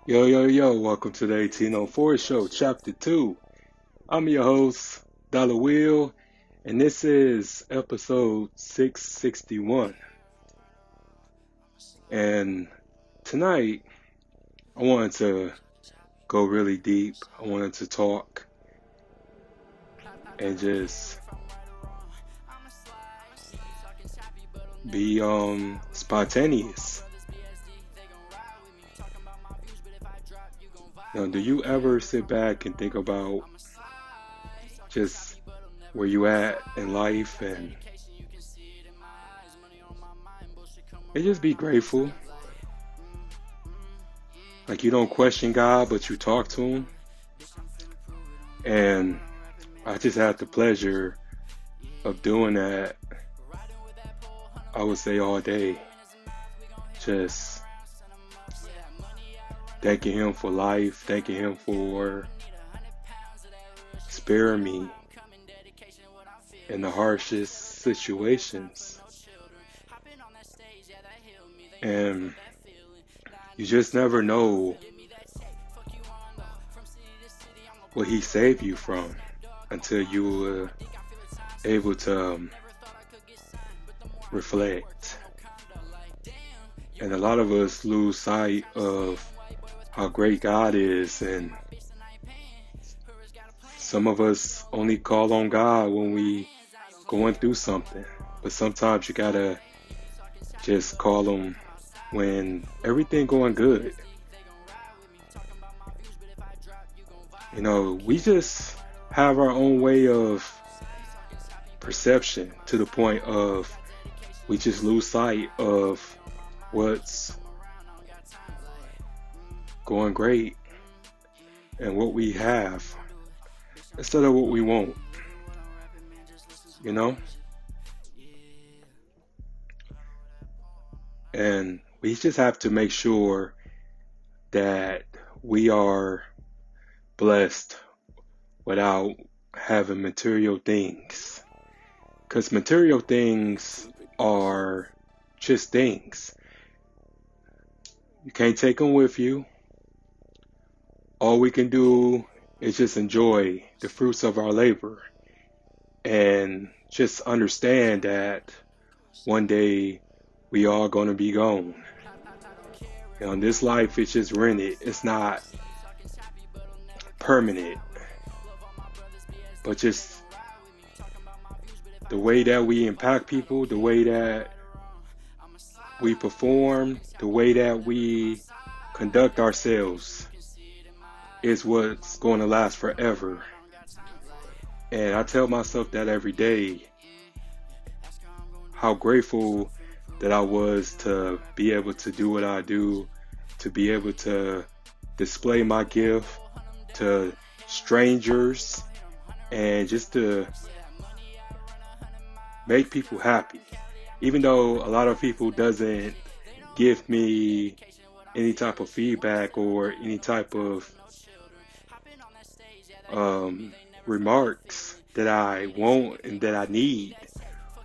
Yo, yo, yo, welcome to the 1804 Show, Chapter 2. I'm your host, Dollar Will, and this is episode 661. And tonight, I wanted to go really deep. I wanted to talk and just be spontaneous. Now, do you ever sit back and think about just where you at in life and just be grateful? Like you don't question God, but you talk to Him. And I just had the pleasure of doing that, I would say all day. Just thanking Him for life, thanking Him for sparing me in the harshest situations. And you just never know what He saved you from until you were able to reflect. And a lot of us lose sight of how great God is, and some of us only call on God when we going through something. But sometimes you gotta just call Him when everything going good. You know, we just have our own way of perception to the point of we just lose sight of what's going great and what we have instead of what we want, you know? And we just have to make sure that we are blessed without having material things. Because material things are just things. You can't take them with you. All we can do is just enjoy the fruits of our labor and just understand that one day we are going to be gone. You know, this life is just rented. It's not permanent. But just the way that we impact people, the way that we perform, the way that we conduct ourselves is what's going to last forever. And I tell myself that every day, how grateful that I was to be able to do what I do, to be able to display my gift to strangers, and just to make people happy. Even though a lot of people doesn't give me any type of feedback or any type of remarks that I want and that I need.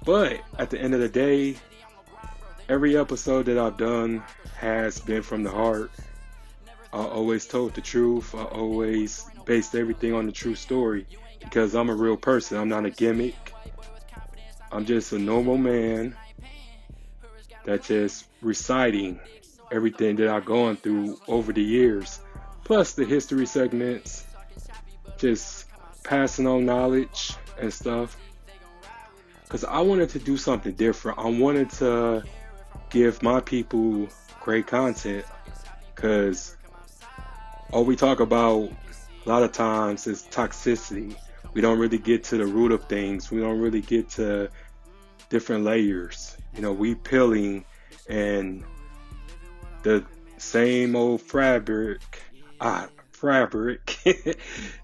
But at the end of the day, every episode that I've done has been from the heart. I always told the truth. I always based everything on the true story because I'm a real person. I'm not a gimmick. I'm just a normal man that's just reciting everything that I've gone through over the years. Plus the history segments, just passing on knowledge and stuff. Because I wanted to do something different. I wanted to give my people great content. Because all we talk about a lot of times is toxicity. We don't really get to the root of things. We don't really get to different layers. You know, we peeling and the same old fabric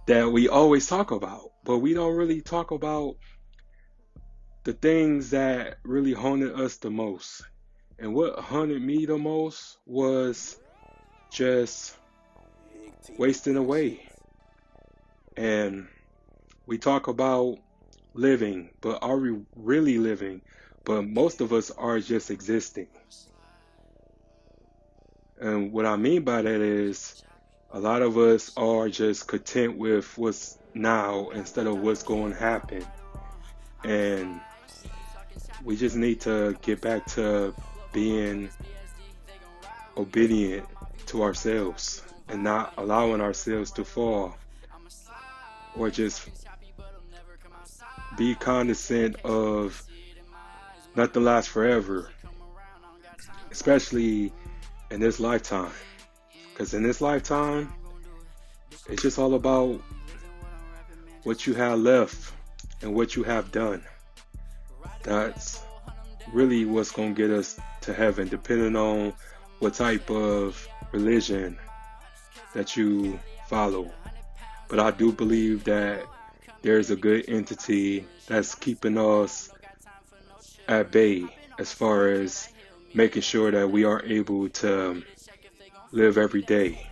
that we always talk about. But we don't really talk about the things that really haunted us the most. And what haunted me the most was just wasting away. And we talk about living, but are we really living? But most of us are just existing. And what I mean by that is A lot of us are just content with what's now instead of what's going to happen. And we just need to get back to being obedient to ourselves and not allowing ourselves to fall or just be cognizant of nothing lasts forever, especially in this lifetime. Because in this lifetime, it's just all about what you have left and what you have done. That's really what's going to get us to heaven, depending on what type of religion that you follow. But I do believe that there's a good entity that's keeping us at bay as far as making sure that we are able to live every day.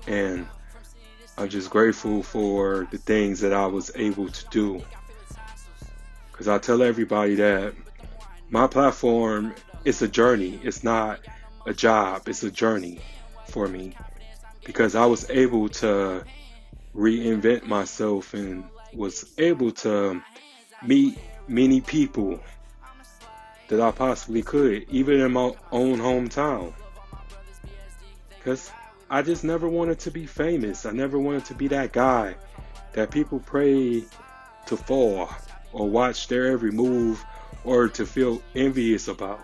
And I'm just grateful for the things that I was able to do. Because I tell everybody that my platform is a journey. It's not a job. It's a journey for me. Because I was able to reinvent myself and was able to meet many people that I possibly could, even in my own hometown. Because I just never wanted to be famous. I never wanted to be that guy that people pray to fall or watch their every move or to feel envious about.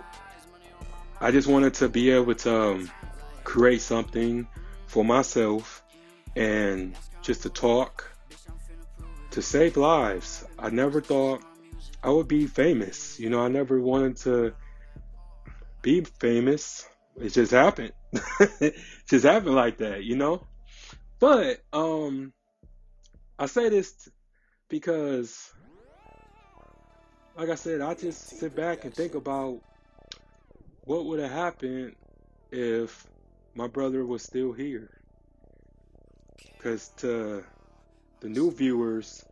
I just wanted to be able to create something for myself and just to talk, to save lives. I never thought I would be famous. I never wanted to be famous. It just happened. It just happened like that. But I say this because, like I said, I just sit back and think about what would have happened if my brother was still here. Because to the new viewers,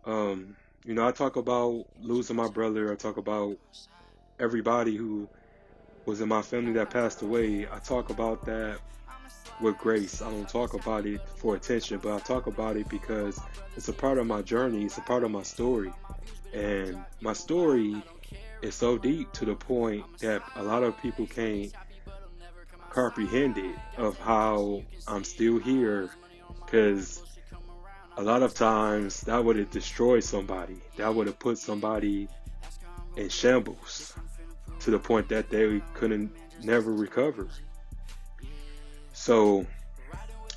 I talk about losing my brother. I talk about everybody who was in my family that passed away. I talk about that with grace. I don't talk about it for attention, but I talk about it because it's a part of my journey. It's a part of my story. And my story is so deep to the point that a lot of people can't comprehend it, of how I'm still here. Because a lot of times that would have destroyed somebody. That would have put somebody in shambles to the point that they couldn't never recover. So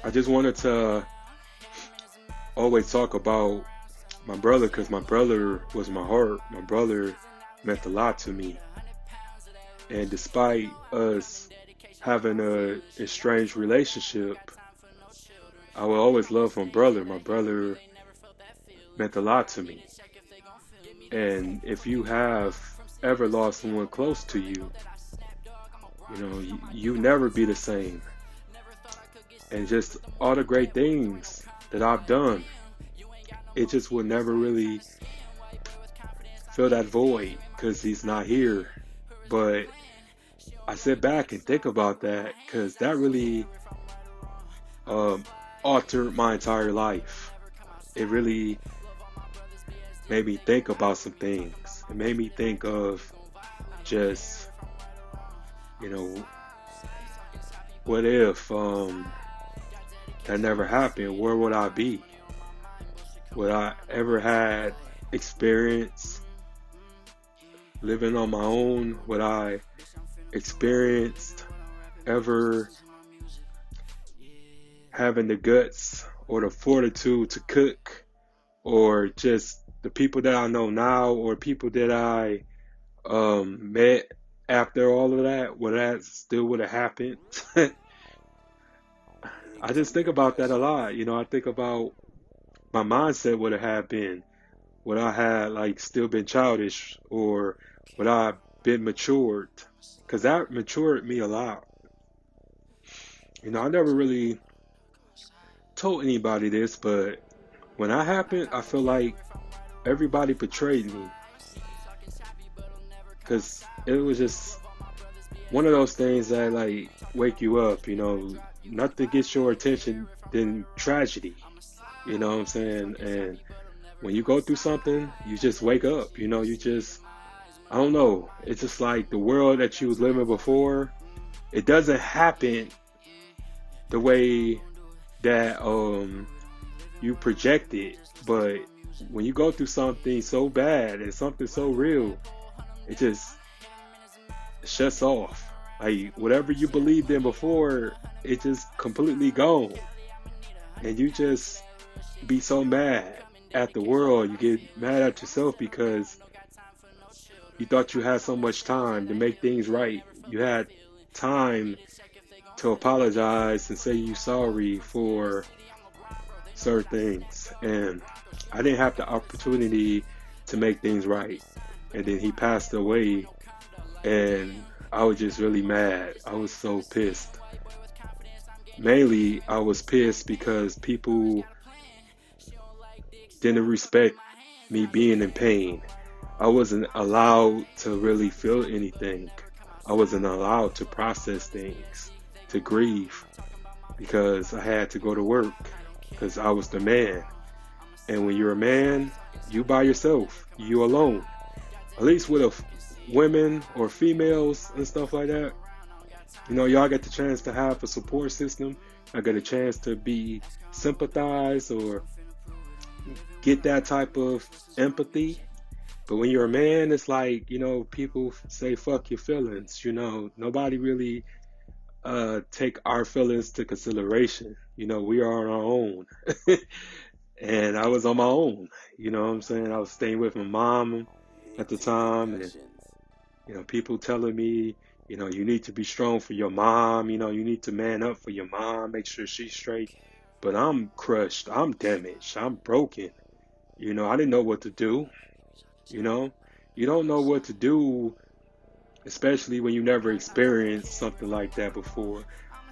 I just wanted to always talk about my brother because my brother was my heart. My brother meant a lot to me. And despite us having a estranged relationship, I will always love my brother. My brother meant a lot to me. And if you have ever lost someone close to you, you never be the same. And just all the great things that I've done, it just will never really fill that void because he's not here. But I sit back and think about that because that really altered my entire life. It really made me think about some things. It made me think of just, what if that never happened? Where would I be? Would I ever had experience living on my own? Would I experienced ever having the guts or the fortitude to cook, or just the people that I know now, or people that I met after all of that, would that still would have happened? I just think about that a lot. I think about my mindset would have been. Would I had still been childish, or would I been matured? Because that matured me a lot. I never really told anybody this, but when that happened, I feel like everybody betrayed me. Because it was just one of those things that wake you up, not to get your attention than tragedy. You know what I'm saying? And when you go through something, you just wake up. You just, I don't know. It's just like the world that you was living before. It doesn't happen the way that you project it, but when you go through something so bad and something so real, it just shuts off. Like whatever you believed in before, it just completely gone, and you just be so mad at the world. You get mad at yourself because you thought you had so much time to make things right. You had time to apologize and say you sorry for certain things, and I didn't have the opportunity to make things right. And then he passed away, and I was just really mad. I was so pissed. Mainly, I was pissed because people didn't respect me being in pain. I wasn't allowed to really feel anything. I wasn't allowed to process things, to grieve, because I had to go to work, because I was the man. And when you're a man, you by yourself, you alone. At least with women or females and stuff like that, y'all get the chance to have a support system. I get a chance to be sympathized or get that type of empathy. But when you're a man, it's like, people say fuck your feelings. Nobody really take our feelings to consideration. We are on our own. And I was on my own. You know what I'm saying? I was staying with my mom at the time, and people telling me, you need to be strong for your mom. You need to man up for your mom, make sure she's straight. But I'm crushed. I'm damaged. I'm broken. I didn't know what to do. You don't know what to do, especially when you never experienced something like that before.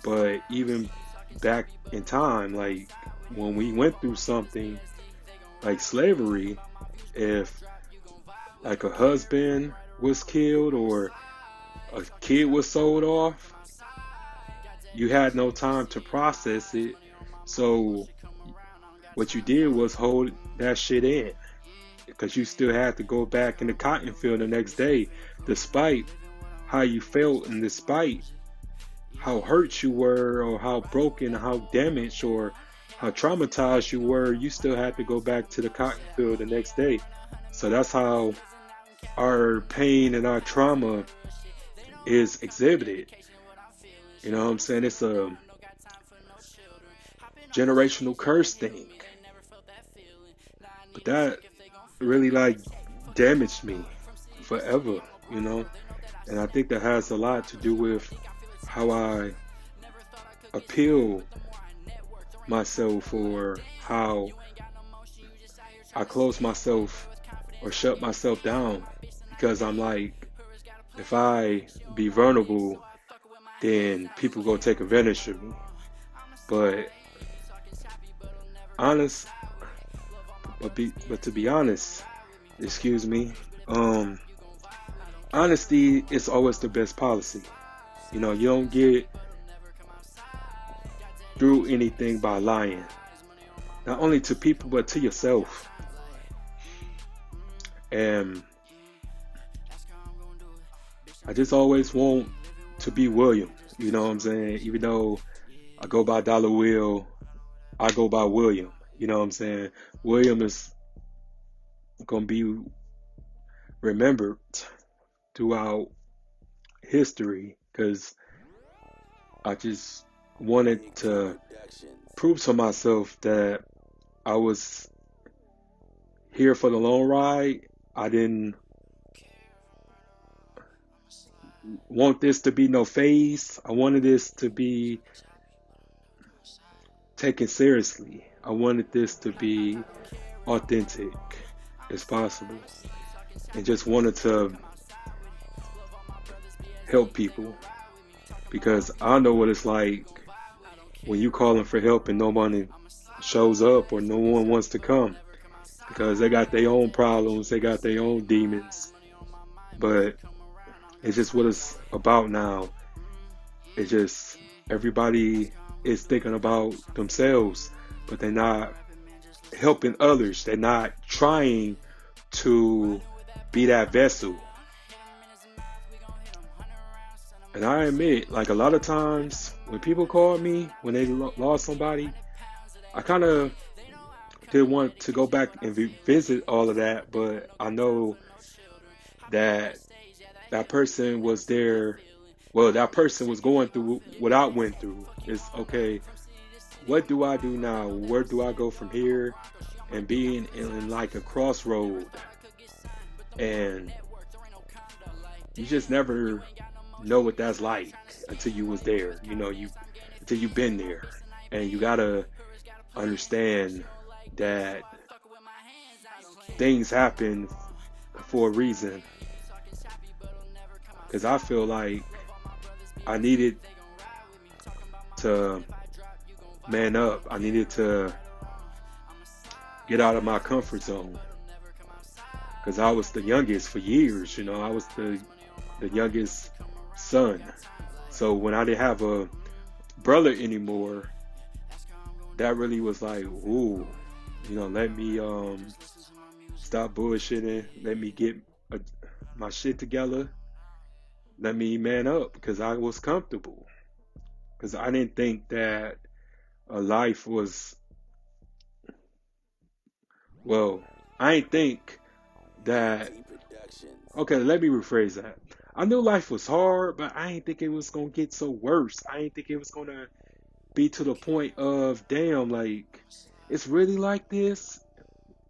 But even back in time, like when we went through something like slavery, if like a husband was killed or a kid was sold off, you had no time to process it. So what you did was hold that shit in, because you still had to go back in the cotton field the next day, despite how you felt and despite how hurt you were or how broken, how damaged or how traumatized you were. You still had to go back to the cotton field the next day. So that's how our pain and our trauma is exhibited. You know what I'm saying? It's a generational curse thing. But that really damaged me forever, And I think that has a lot to do with how I appeal myself, or how I close myself or shut myself down, because I'm like, if I be vulnerable, then people go take advantage of me. But to be honest, excuse me, honesty is always the best policy. You don't get through anything by lying, not only to people but to yourself. And I just always want to be William. You know what I'm saying? Even though I go by Dollar Will, I go by William. You know what I'm saying? William is going to be remembered throughout history, because I just wanted to prove to myself that I was here for the long ride. I didn't want this to be no phase. I wanted this to be taken seriously. I wanted this to be authentic as possible, and just wanted to help people, because I know what it's like when you calling for help and nobody shows up or no one wants to come, because they got their own problems, they got their own demons. But it's just what it's about now. It's just everybody is thinking about themselves, but they're not helping others. They're not trying to be that vessel. And I admit, like a lot of times when people call me when they lost somebody, I kind of did want to go back and revisit all of that, but I know that that person was there. Well, that person was going through what I went through. It's okay. What do I do now? Where do I go from here? And being in like a crossroad, and you just never know what that's like until you was there. You until you've been there, and you gotta understand that things happen for a reason. Because I feel like I needed to man up. I needed to get out of my comfort zone. Because I was the youngest for years. I was the youngest son. So when I didn't have a brother anymore, that really was like, ooh, let me stop bullshitting. Let me get my shit together. Let me man up because I was comfortable. Because I didn't think that a life was, well, I didn't think that, okay, let me rephrase that. I knew life was hard, but I didn't think it was going to get so worse. I didn't think it was going to be to the point of, damn, like, it's really like this?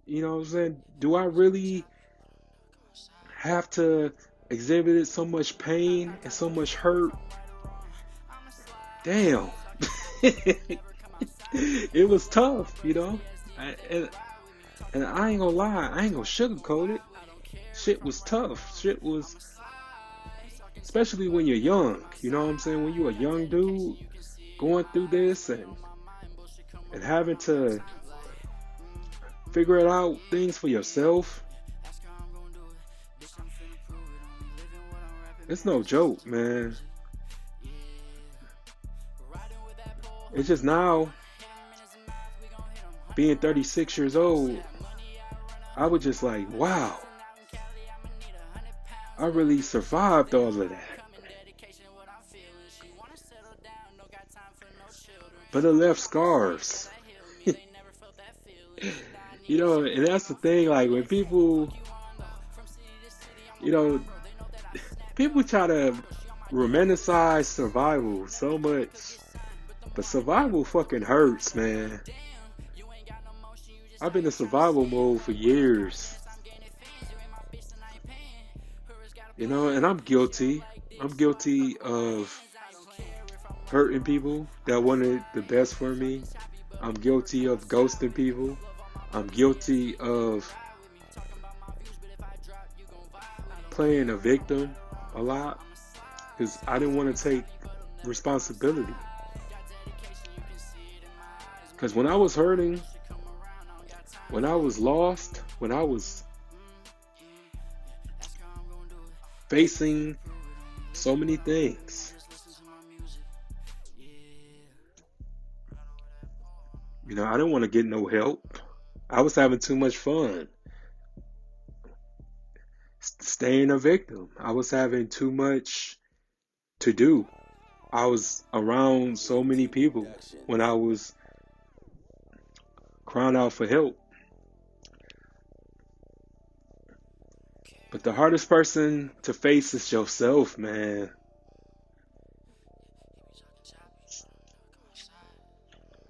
You know what I'm saying? Do I really have to exhibit so much pain and so much hurt? Damn. It was tough, and I ain't gonna lie, I ain't gonna sugarcoat it. Shit was tough. Shit was, especially when you're young, you know what I'm saying? When you're a young dude going through this and having to figure it out things for yourself. It's no joke, man. It's just now, being 36 years old, I was just like, wow, I really survived all of that. But it left scars. And that's the thing, like when people, people try to romanticize survival so much, but survival fucking hurts, man. I've been in survival mode for years. And I'm guilty. I'm guilty of hurting people that wanted the best for me. I'm guilty of ghosting people. I'm guilty of playing a victim a lot because I didn't want to take responsibility. Because when I was hurting, when I was lost, when I was facing so many things, I didn't want to get no help. I was having too much fun staying a victim. I was having too much to do. I was around so many people when I was crying out for help. But the hardest person to face is yourself, man.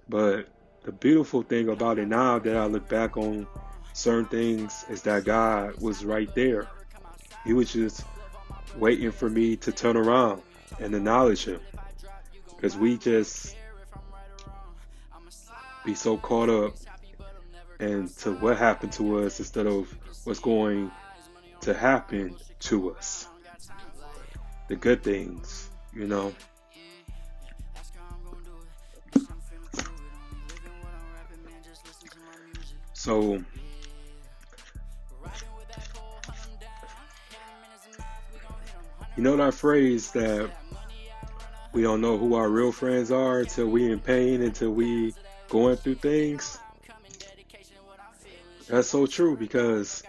But the beautiful thing about it now that I look back on certain things is that God was right there. He was just waiting for me to turn around and acknowledge him. Because we just be so caught up into what happened to us instead of what's going to happen to us. The good things, So, that phrase that We don't know who our real friends are until we in pain, until we going through things. That's so true because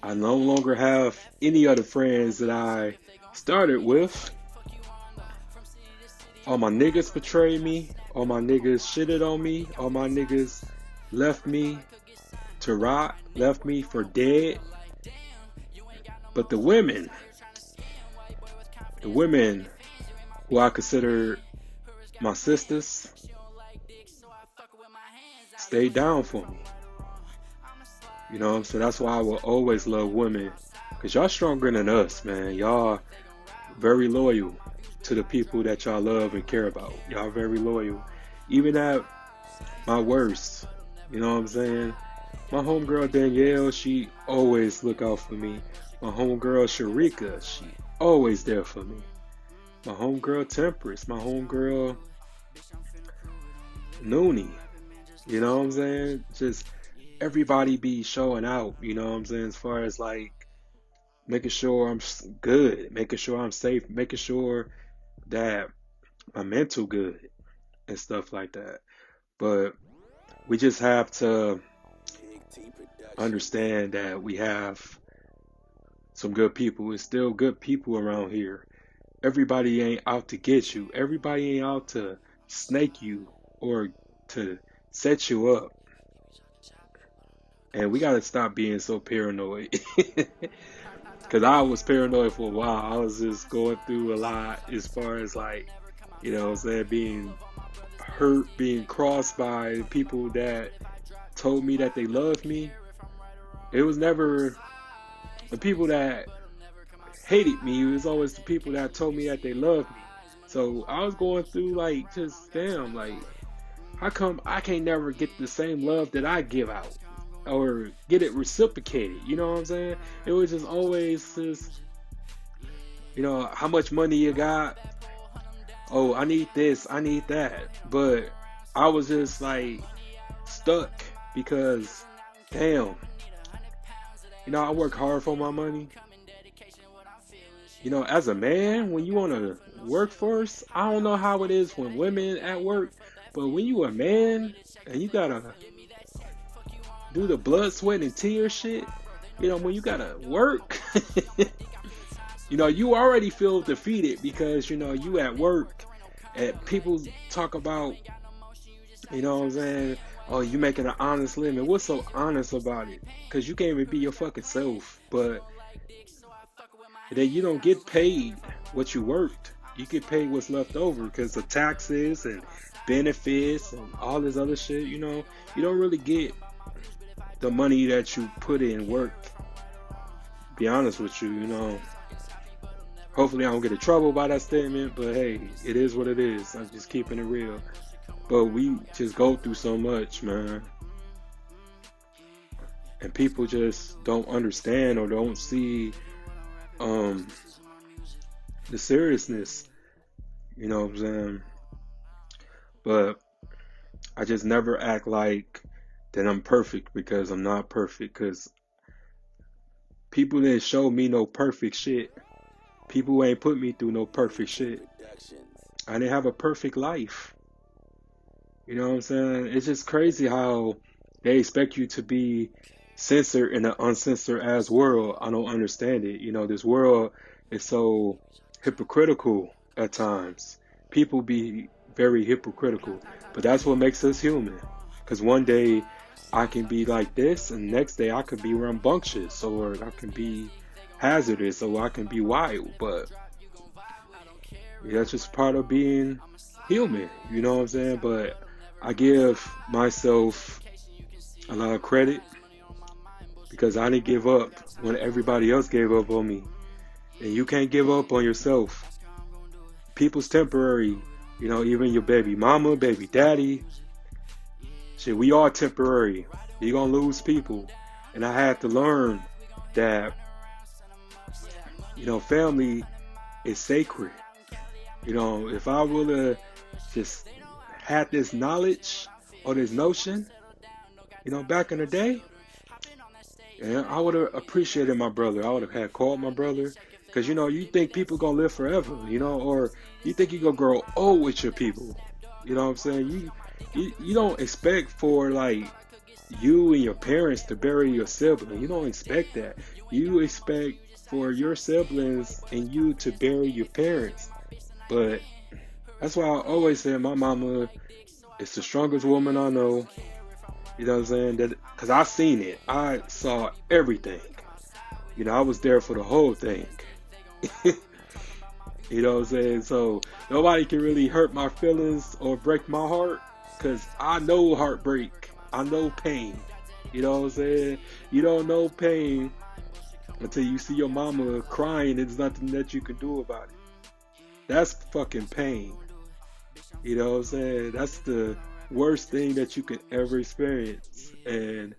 I no longer have any other friends that I started with. All my niggas betrayed me. All my niggas shitted on me. All my niggas left me to rot, left me for dead. But the women who I consider my sisters, stayed down for me. You know what I'm saying? That's why I will always love women. Because y'all stronger than us, man. Y'all very loyal to the people that y'all love and care about. Y'all very loyal. Even at my worst. You know what I'm saying? My homegirl Danielle, she always look out for me. My homegirl Sharika, she always there for me. My homegirl Temperance, my homegirl Noonie. You know what I'm saying? Just everybody be showing out, you know what I'm saying? As far as like making sure I'm good, making sure I'm safe, making sure that my mental good and stuff like that. But we just have to understand that we have some good people. It's still good people around here. Everybody ain't out to get you. Everybody ain't out to snake you or to set you up. And we gotta stop being so paranoid. Cause I was paranoid for a while. I was just going through a lot as far as like, you know what I'm saying, being hurt, being crossed by people that told me that they loved me. It was never the people that hated me. It was always the people that told me that they loved me. So I was going through like just damn like how come I can't never get the same love that I give out or get it reciprocated? You know what I'm saying? It was just always just, you know, how much money you got? Oh, I need this, I need that. But I was just like stuck because, damn, you know, I work hard for my money. You know, as a man, when you on a workforce, I don't know how it is when women at work, but when you a man and you gotta do the blood, sweat, and tears shit, you know, when you gotta work, you know, you already feel defeated because, you know, you at work and people talk about, you know what I'm saying, oh, you making an honest living. What's so honest about it? Because you can't even be your fucking self, but then you don't get paid what you worked. You get paid what's left over because of taxes and benefits and all this other shit, you know. You don't really get the money that you put in work. Be honest with you, you know. Hopefully I don't get in trouble by that statement, but hey, it is what it is. I'm just keeping it real. But we just go through so much, man. And people just don't understand or don't see the seriousness, you know what I'm saying? But I just never act like that I'm perfect because I'm not perfect because people didn't show me no perfect shit. People ain't put me through no perfect shit. I didn't have a perfect life. You know what I'm saying? It's just crazy how they expect you to be censored in an uncensored ass world. I don't understand it. You know, this world is so hypocritical at times. People be very hypocritical, but that's what makes us human. Because one day I can be like this, and the next day I could be rambunctious, or I can be hazardous, or I can be wild. But yeah, that's just part of being human. You know what I'm saying? But I give myself a lot of credit because I didn't give up when everybody else gave up on me. And you can't give up on yourself. People's temporary, you know, even your baby mama, baby daddy. Shit, we are temporary. You're gonna lose people. And I had to learn that, you know, family is sacred. You know, if I would have just had this knowledge or this notion, you know, back in the day, and I would have appreciated my brother. I would have had called my brother Because, you think people gonna live forever, or you think you gonna grow old with your people. You know what I'm saying? You don't expect for, like, you and your parents to bury your sibling. You don't expect that. You expect for your siblings and you to bury your parents. But that's why I always say my mama is the strongest woman I know. You know what I'm saying? That because I seen it. I saw everything. I was there for the whole thing. You know what I'm saying? So nobody can really hurt my feelings or break my heart because I know heartbreak. I know pain. You know what I'm saying? You don't know pain until you see your mama crying. There's nothing that you can do about it. That's fucking pain. You know what I'm saying? That's the worst thing that you can ever experience. And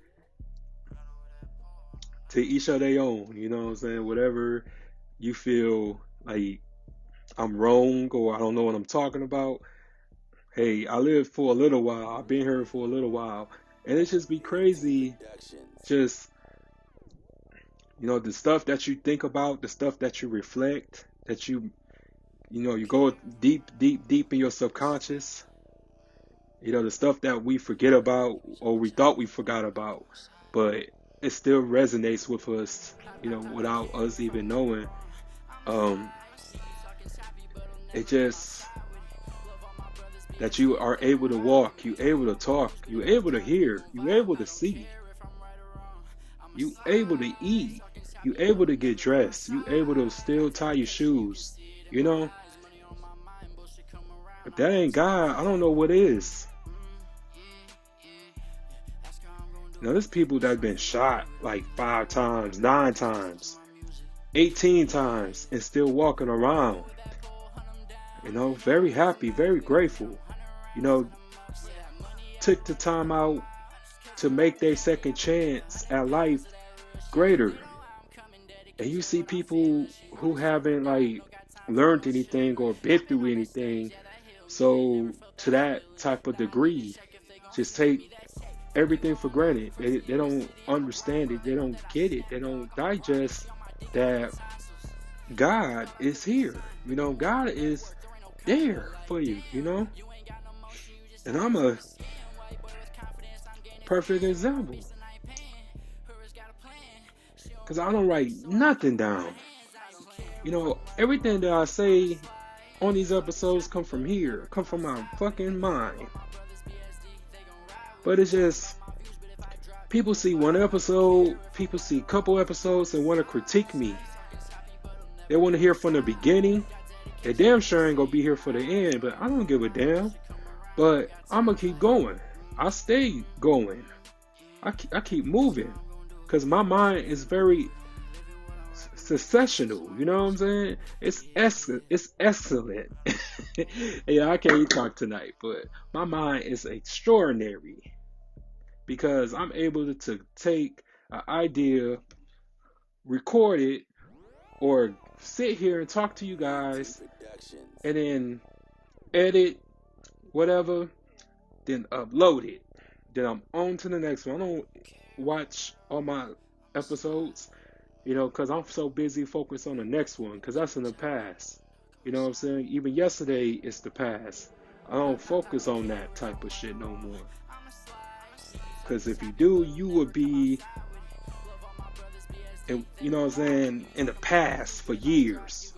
to each of their own, you know what I'm saying? Whatever you feel like I'm wrong or I don't know what I'm talking about. Hey, I lived for a little while. I've been here for a little while. And it just be crazy. Just, the stuff that you think about, the stuff that you reflect, that you go deep, deep, deep in your subconscious. The stuff that we forget about or we thought we forgot about, but it still resonates with us, without us even knowing. It just that you are able to walk, you able to talk, you able to hear, you able to see, you able to eat, you able to get dressed, you able to still tie your shoes, If that ain't God, I don't know what is. There's people that have been shot like 5 times, 9 times, 18 times, and still walking around. Very happy, very grateful. Took the time out to make their second chance at life greater. And you see people who haven't, like, learned anything or been through anything. So to that type of degree, just take everything for granted. They don't understand it. They don't get it. They don't digest that God is here. God is there for you, And I'm a perfect example. Because I don't write nothing down. Everything that I say on these episodes come from here. Come from my fucking mind. But it's just, people see one episode, people see a couple episodes and want to critique me. They want to hear from the beginning. They damn sure ain't gonna be here for the end, but I don't give a damn. But I'm gonna keep going. I stay going. I keep moving. Because my mind is very successional. You know what I'm saying? It's excellent. Yeah, I can't even talk tonight, but my mind is extraordinary. Because I'm able to take an idea, record it, or sit here and talk to you guys, and then edit, whatever, then upload it. Then I'm on to the next one. I don't watch all my episodes, because I'm so busy focused on the next one, because that's in the past. You know what I'm saying? Even yesterday, it's the past. I don't focus on that type of shit no more. Because if you do, you would be, in the past for years.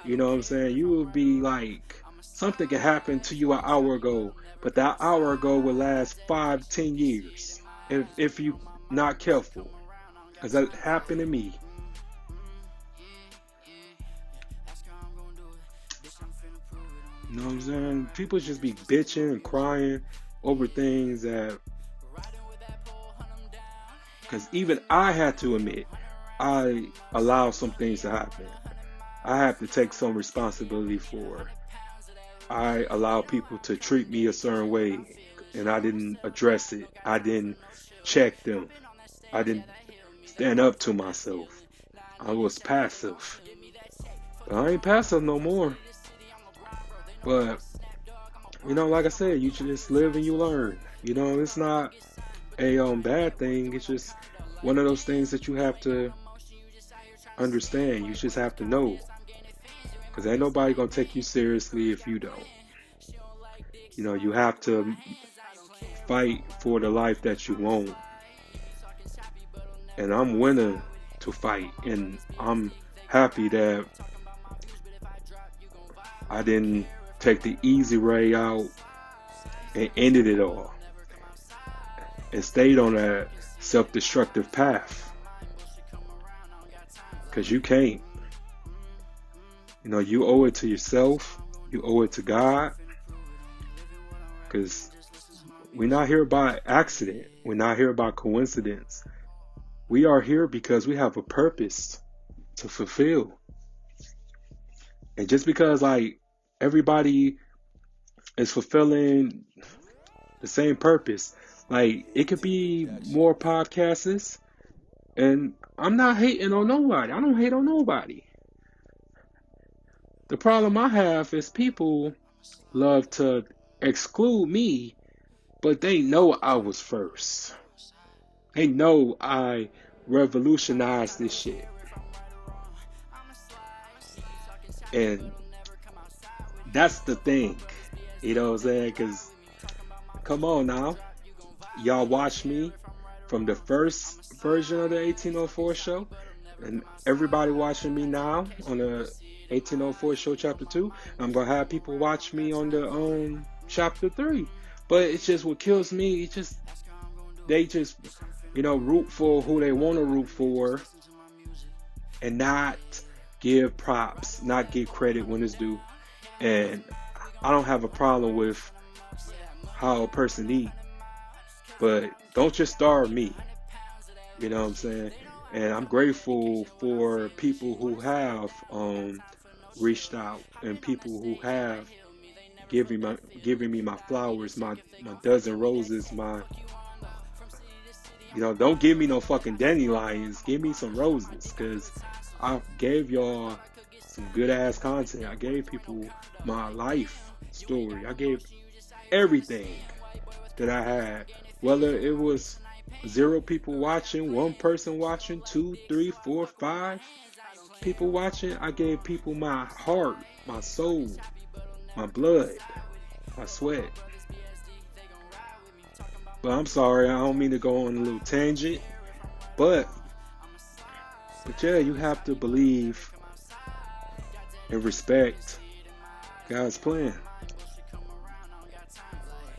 You know what I'm saying? You would be like, something could happen to you an hour ago, but that hour ago will last 5-10 years. If you not careful. Because that happened to me. You know what I'm saying? People just be bitching and crying over things that, because even I had to admit, I allow some things to happen. I have to take some responsibility for. I allow people to treat me a certain way, and I didn't address it. I didn't check them. I didn't stand up to myself. I was passive. But I ain't passive no more. But, like I said, you just live and you learn. It's not a bad thing. It's just one of those things that you have to understand. You just have to know. Because ain't nobody going to take you seriously if you don't. You have to fight for the life that you want. And I'm willing to fight. And I'm happy that I didn't take the easy way out and ended it all. And stayed on that self-destructive path. Because you can't. You owe it to yourself. You owe it to God. Because we're not here by accident. We're not here by coincidence. We are here because we have a purpose to fulfill. And just because everybody is fulfilling the same purpose, it could be more podcasts, and I'm not hating on nobody. I don't hate on nobody. The problem I have is people love to exclude me, but they know I was first. They know I revolutionized this shit. And that's the thing. You know what I'm saying? Because, come on now. Y'all watch me from the first version of the 1804 show. And everybody watching me now on the 1804 show chapter 2. I'm going to have people watch me on the chapter 3. But it's just what kills me. They just root for who they want to root for. And not give props, not give credit when it's due. And I don't have a problem with how a person eat, but don't just starve me. You know what I'm saying? And I'm grateful for people who have reached out and people who have giving me my flowers, my dozen roses, don't give me no fucking dandelions. Give me some roses, because I gave y'all some good ass content. I gave people my life story. I gave everything that I had. Whether it was 0 people watching, 1 person watching, 2, 3, 4, 5 people watching, I gave people my heart, my soul, my blood, my sweat. But I'm sorry, I don't mean to go on a little tangent. But yeah, you have to believe and respect God's plan.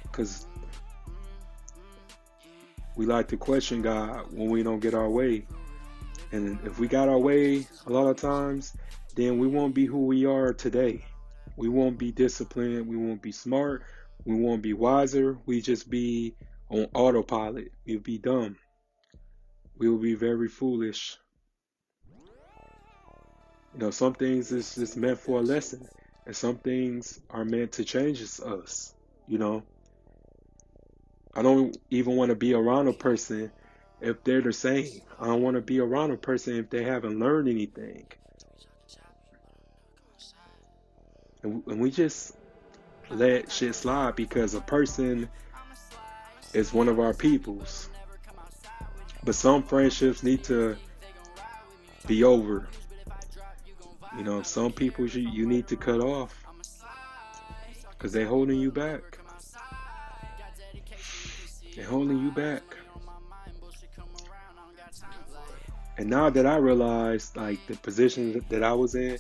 Because we like to question God when we don't get our way. And if we got our way a lot of times, then we won't be who we are today. We won't be disciplined. We won't be smart. We won't be wiser. We just be on autopilot. We'll be dumb. We will be very foolish. Some things is just meant for a lesson. And some things are meant to change us. I don't even want to be around a person if they're the same. I don't want to be around a person if they haven't learned anything. And we just let shit slide because a person is one of our peoples. But some friendships need to be over. Some people you need to cut off because they're holding you back. They're holding you back. And now that I realized, the position that I was in,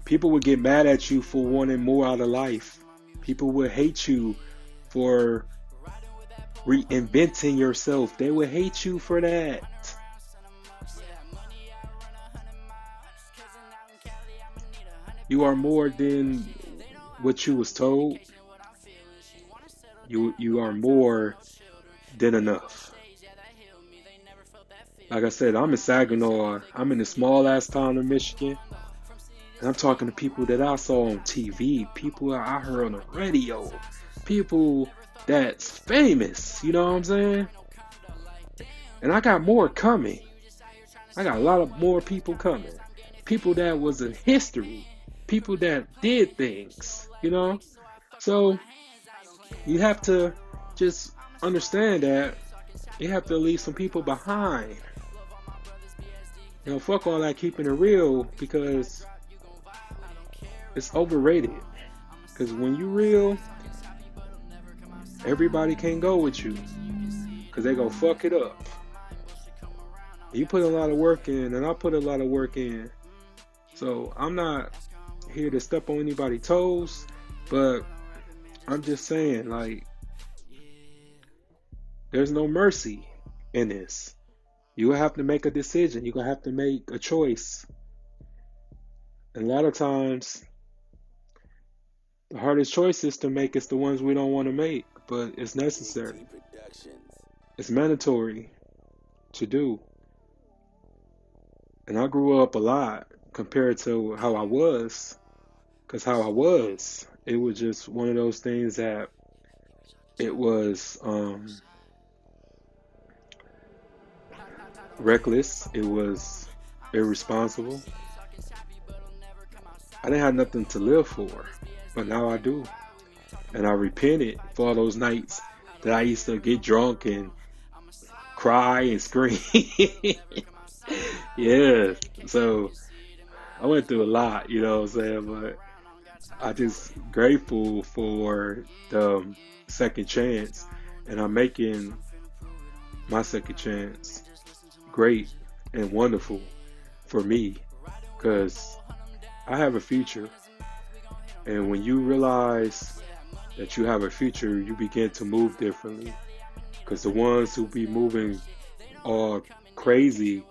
people would get mad at you for wanting more out of life. People would hate you for reinventing yourself. They would hate you for that. You are more than what you was told. You are more than enough. Like I said, I'm in Saginaw. I'm in a small ass town in Michigan. And I'm talking to people that I saw on TV, people I heard on the radio, people that's famous, you know what I'm saying? And I got more coming. I got a lot of more people coming. People that was in history. People that did things, So you have to just understand that you have to leave some people behind. fuck all that keeping it real, because it's overrated. Because when you real, everybody can't go with you, because they gonna fuck it up. You put a lot of work in, and I put a lot of work in. So I'm not here to step on anybody's toes, but I'm just saying, like, there's no mercy in this. You have to make a decision. You're gonna have to make a choice. And a lot of times, the hardest choices to make is the ones we don't want to make, but it's necessary. It's mandatory to do. And I grew up a lot compared to how I was, because how I was, it was just one of those things that it was reckless, it was irresponsible. I didn't have nothing to live for, but now I do. And I repented for all those nights that I used to get drunk and cry and scream. Yeah, so I went through a lot, you know what I'm saying? But I just grateful for the second chance, and I'm making my second chance great and wonderful for me, because I have a future. And when you realize that you have a future, you begin to move differently, because the ones who be moving all crazy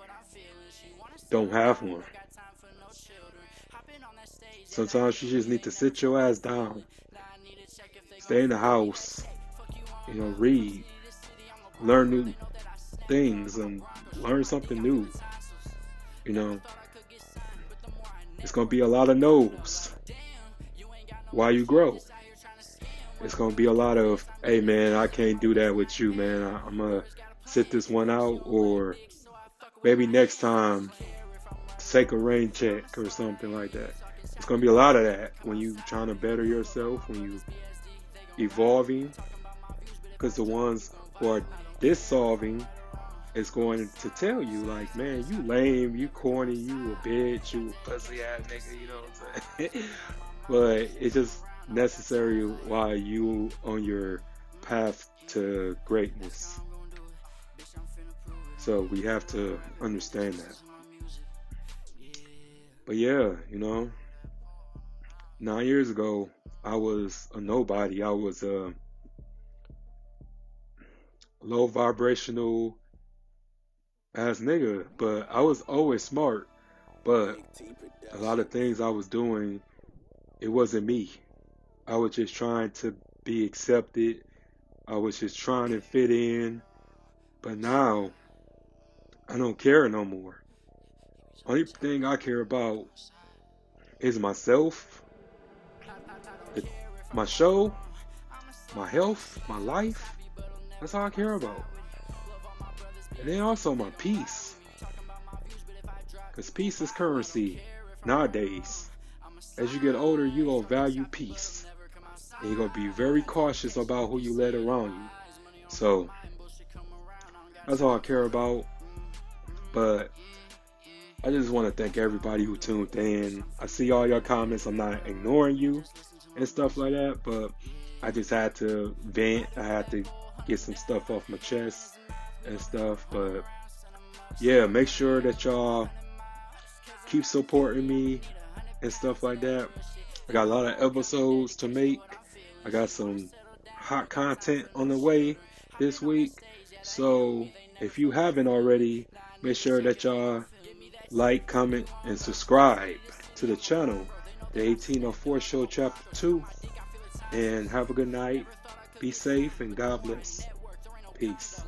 don't have one. Sometimes you just need to sit your ass down, stay in the house, read, learn new things, and learn something new. It's gonna be a lot of no's while you grow. It's gonna be a lot of, hey man, I can't do that with you, man. I'm gonna sit this one out, or maybe next time take a rain check or something like that. It's gonna be a lot of that when you trying to better yourself, when you evolving, because the ones who are dissolving is going to tell you, like, man, you lame, you corny, you a bitch, you a pussy ass nigga, you know what I'm saying? But it's just necessary while you on your path to greatness. So we have to understand that. But yeah, 9 years ago, I was a nobody. I was a low vibrational ass nigga, but I was always smart. But a lot of things I was doing, it wasn't me. I was just trying to be accepted. I was just trying to fit in. But now, I don't care no more. Only thing I care about is myself, my show, my health, my life. That's all I care about. And then also my peace. Because peace is currency nowadays. As you get older, you're going to value peace. And you're going to be very cautious about who you let around you. So, that's all I care about. But I just want to thank everybody who tuned in. I see all your comments. I'm not ignoring you and stuff like that, but I just had to vent. I had to get some stuff off my chest and stuff. But yeah, make sure that y'all keep supporting me and stuff like that. I got a lot of episodes to make. I got some hot content on the way this week. So if you haven't already, make sure that y'all like, comment, and subscribe to the channel, the 1804 Show Chapter 2. And have a good night. Be safe and God bless. Peace.